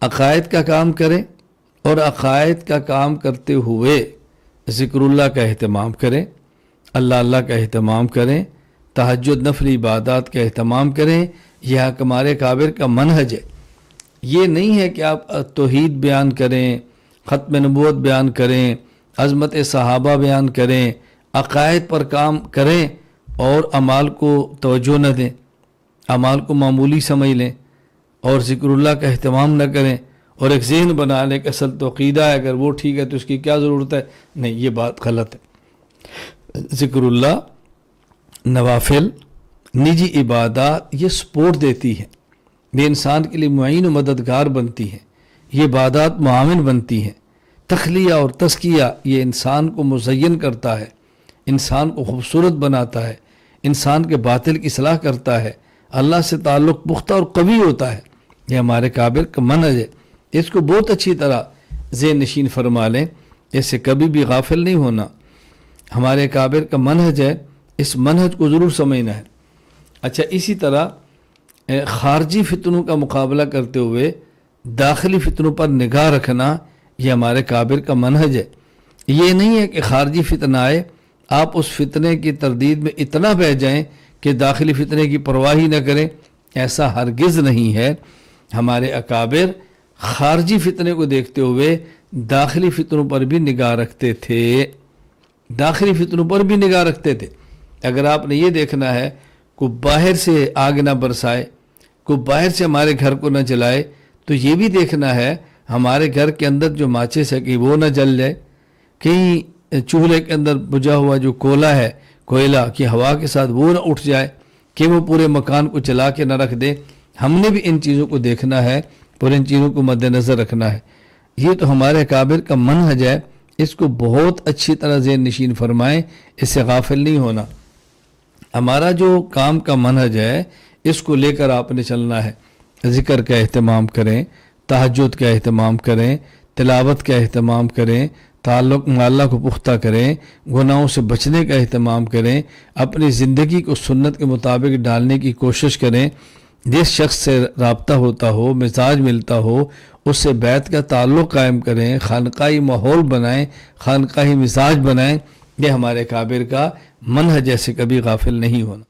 عقائد کا کام کریں اور عقائد کا کام کرتے ہوئے ذکر اللہ کا اہتمام کریں، اللہ اللہ کا اہتمام کریں، تہجد نفل عبادات کا اہتمام کریں۔ یہ ہمارے کابر کا منہج ہے۔ یہ نہیں ہے کہ آپ توحید بیان کریں، ختم نبوت بیان کریں، عظمت صحابہ بیان کریں، عقائد پر کام کریں اور اعمال کو توجہ نہ دیں، اعمال کو معمولی سمجھ لیں اور ذکر اللہ کا اہتمام نہ کریں اور ایک ذہن بنا لیں کہ اصل تو عقیدہ ہے، اگر وہ ٹھیک ہے تو اس کی کیا ضرورت ہے۔ نہیں، یہ بات غلط ہے۔ ذکر اللہ، نوافل، نجی عبادات یہ سپورٹ دیتی ہے، یہ انسان کے لیے معین و مددگار بنتی ہیں، یہ عبادات معاون بنتی ہیں۔ تخلیہ اور تزکیہ یہ انسان کو مزین کرتا ہے، انسان کو خوبصورت بناتا ہے، انسان کے باطل کی اصلاح کرتا ہے، اللہ سے تعلق پختہ اور قوی ہوتا ہے۔ یہ ہمارے کابر کا منہج ہے، اس کو بہت اچھی طرح ذہن نشین فرما لیں، اس سے کبھی بھی غافل نہیں ہونا۔ ہمارے کابر کا منہج ہے، اس منہج کو ضرور سمجھنا ہے۔ اچھا، اسی طرح خارجی فتنوں کا مقابلہ کرتے ہوئے داخلی فتنوں پر نگاہ رکھنا یہ ہمارے کابر کا منہج ہے۔ یہ نہیں ہے کہ خارجی فتنہ آئے آپ اس فتنے کی تردید میں اتنا بہہ جائیں کہ داخلی فتنے کی پرواہ ہی نہ کریں، ایسا ہرگز نہیں ہے۔ ہمارے اکابر خارجی فتنے کو دیکھتے ہوئے داخلی فتنوں پر بھی نگاہ رکھتے تھے، داخلی فتنوں پر بھی نگاہ رکھتے تھے۔ اگر آپ نے یہ دیکھنا ہے کوئی باہر سے آگ نہ برسائے، کوئی باہر سے ہمارے گھر کو نہ جلائے، تو یہ بھی دیکھنا ہے ہمارے گھر کے اندر جو ماچس ہے کہ وہ نہ جل جائے، کہیں چولہے کے اندر بجھا ہوا جو کوئلہ کی ہوا کے ساتھ وہ نہ اٹھ جائے کہ وہ پورے مکان کو جلا کے نہ رکھ دے۔ ہم نے بھی ان چیزوں کو دیکھنا ہے اور ان چیزوں کو مد نظر رکھنا ہے۔ یہ تو ہمارے کابر کا منہج ہے، اس کو بہت اچھی طرح ذہن نشین فرمائیں، اس سے غافل نہیں ہونا۔ ہمارا جو کام کا منہج ہے اس کو لے کر آپ نے چلنا ہے۔ ذکر کا اہتمام کریں، تہجد کا اہتمام کریں، تلاوت کا اہتمام کریں، تعلق اللہ کو پختہ کریں، گناہوں سے بچنے کا اہتمام کریں، اپنی زندگی کو سنت کے مطابق ڈالنے کی کوشش کریں۔ جس شخص سے رابطہ ہوتا ہو، مزاج ملتا ہو، اس سے بیعت کا تعلق قائم کریں، خانقاہی ماحول بنائیں، خانقاہی مزاج بنائیں۔ یہ ہمارے کابر کا منہج ہے، سے کبھی غافل نہیں ہونا۔